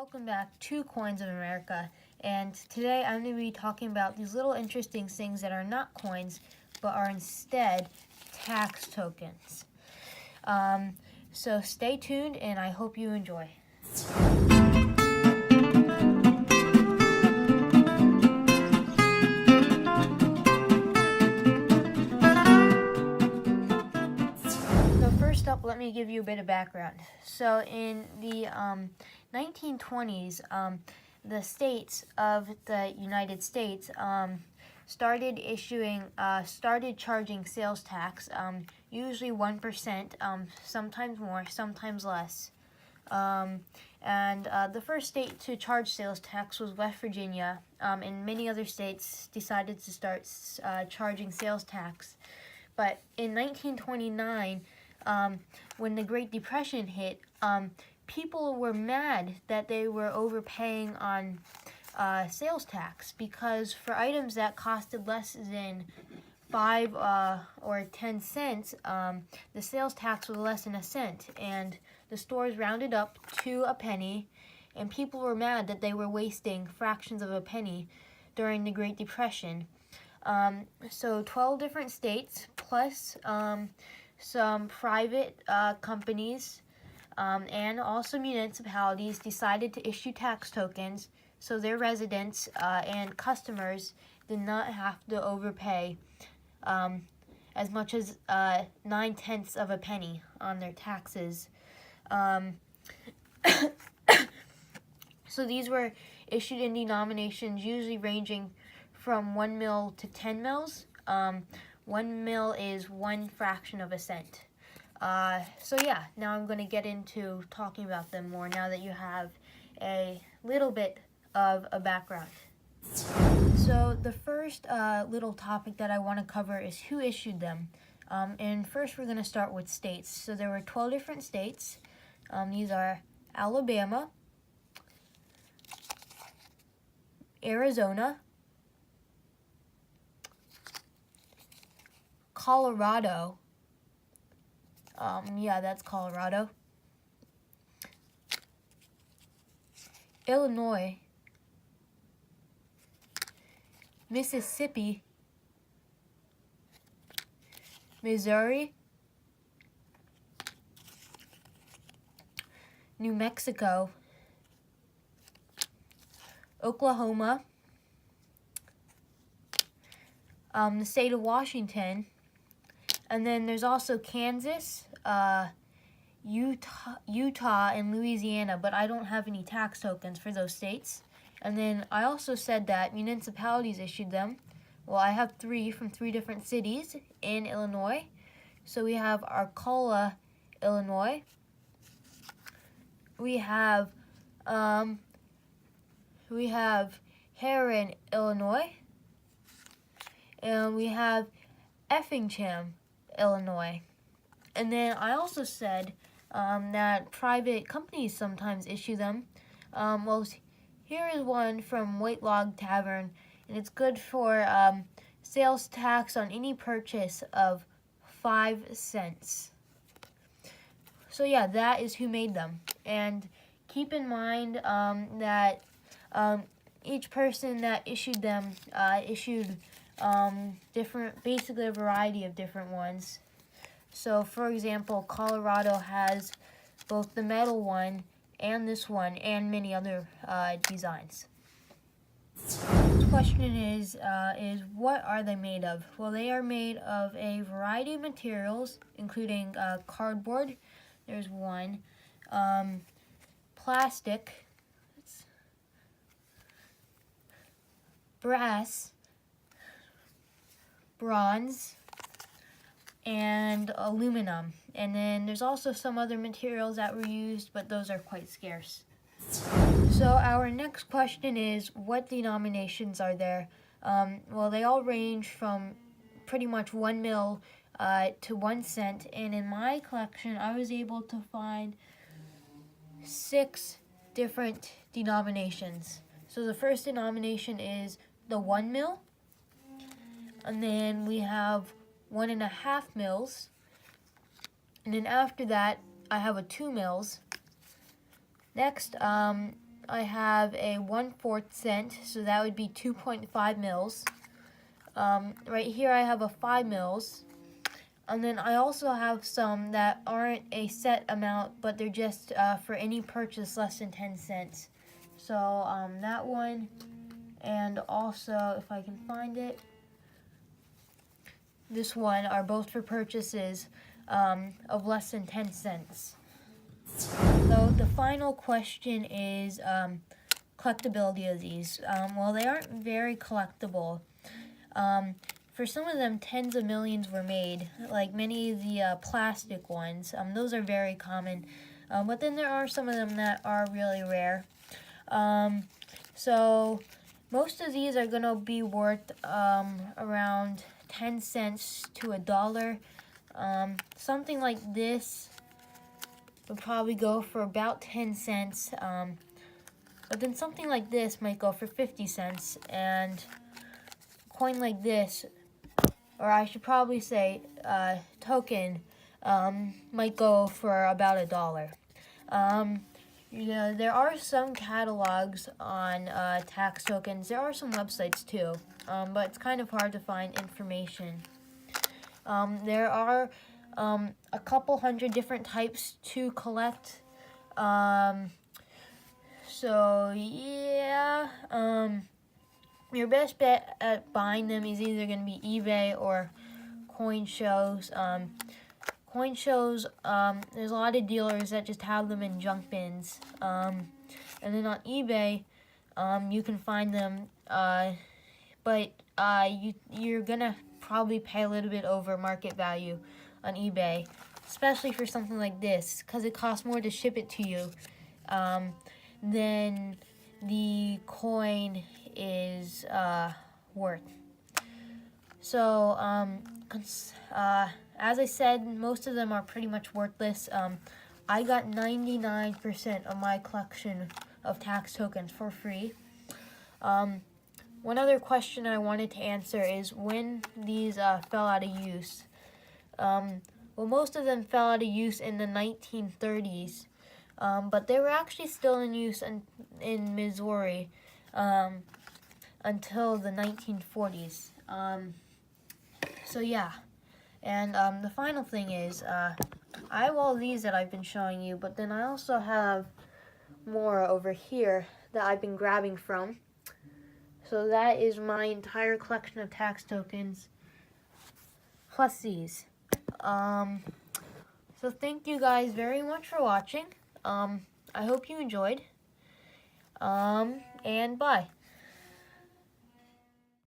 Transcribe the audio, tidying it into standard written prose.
Welcome back to Coins of America, and today I'm going to be talking about these little interesting things that are not coins, but are instead tax tokens. So stay tuned, and I hope you enjoy. So first up, let me give you a bit of background. So in the 1920s, the states of the United States started charging sales tax, usually 1%, sometimes more, sometimes less. And the first state to charge sales tax was West Virginia, and many other states decided to start charging sales tax. But in 1929, when the Great Depression hit, people were mad that they were overpaying on sales tax, because for items that costed less than 5 or 10 cents, the sales tax was less than a cent, and the stores rounded up to a penny, and people were mad that they were wasting fractions of a penny during the Great Depression. So 12 different states, plus some private companies and also municipalities decided to issue tax tokens so their residents and customers did not have to overpay as much as 9/10 of a penny on their taxes. So these were issued in denominations usually ranging from 1 mil to 10 mils. 1 mil is 1 fraction of a cent. So yeah, now I'm going to get into talking about them more now that you have a little bit of a background. So the first little topic that I want to cover is who issued them. And first we're going to start with states. So there were 12 different states. These are Alabama, Arizona, Colorado. Yeah, that's Colorado. Illinois, Mississippi, Missouri, New Mexico, Oklahoma, the state of Washington, and then there's also Kansas, Utah, and Louisiana, but I don't have any tax tokens for those states. And then I also said that municipalities issued them. Well, I have 3 from 3 different cities in Illinois. So we have Arcola, Illinois. We have Herrin, Illinois. And we have Effingham, Illinois. And then I also said that private companies sometimes issue them. Well, here is one from White Log Tavern, and it's good for sales tax on any purchase of 5 cents. So yeah, that is who made them. And keep in mind that each person that issued them issued different, basically a variety of different ones. So for example, Colorado has both the metal one and this one and many other designs. The question is what are they made of? Well, they are made of a variety of materials, including cardboard. There's one. Plastic. Brass. Bronze. And aluminum. And then there's also some other materials that were used, but those are quite scarce. So our next question is, what denominations are there? Well, they all range from pretty much 1 mil to 1 cent, and in my collection I was able to find 6 different denominations. So the first denomination is the 1 mil, and then we have 1.5 mils, and then after that I have a 2 mils. Next, I have a 1/4 cent, so that would be 2.5 mils. Right here I have a 5 mils. And then I also have some that aren't a set amount, but they're just for any purchase less than 10 cents. So that one, and also, if I can find it, this one are both for purchases of less than 10 cents. So the final question is collectability of these. Well, they aren't very collectible. For some of them, tens of millions were made, like many of the plastic ones. Those are very common. But then there are some of them that are really rare. So most of these are going to be worth around 10 cents to $1. Something like this would probably go for about 10 cents. But then something like this might go for 50 cents. And a coin like this, or I should probably say token, might go for about $1. There are some catalogs on tax tokens. There are some websites too, but it's kind of hard to find information. There are a couple hundred different types to collect. So yeah, your best bet at buying them is either going to be eBay or coin shows. Coin shows, there's a lot of dealers that just have them in junk bins. And then on eBay, you can find them, but you're going to probably pay a little bit over market value on eBay, especially for something like this, because it costs more to ship it to you than the coin is worth. So, as I said, most of them are pretty much worthless. I got 99% of my collection of tax tokens for free. One other question I wanted to answer is when these fell out of use. Well, most of them fell out of use in the 1930s, but they were actually still in use in Missouri until the 1940s. So yeah, and the final thing is, I have all these that I've been showing you, but then I also have more over here that I've been grabbing from. So that is my entire collection of tax tokens, plus these. So thank you guys very much for watching. I hope you enjoyed. And bye.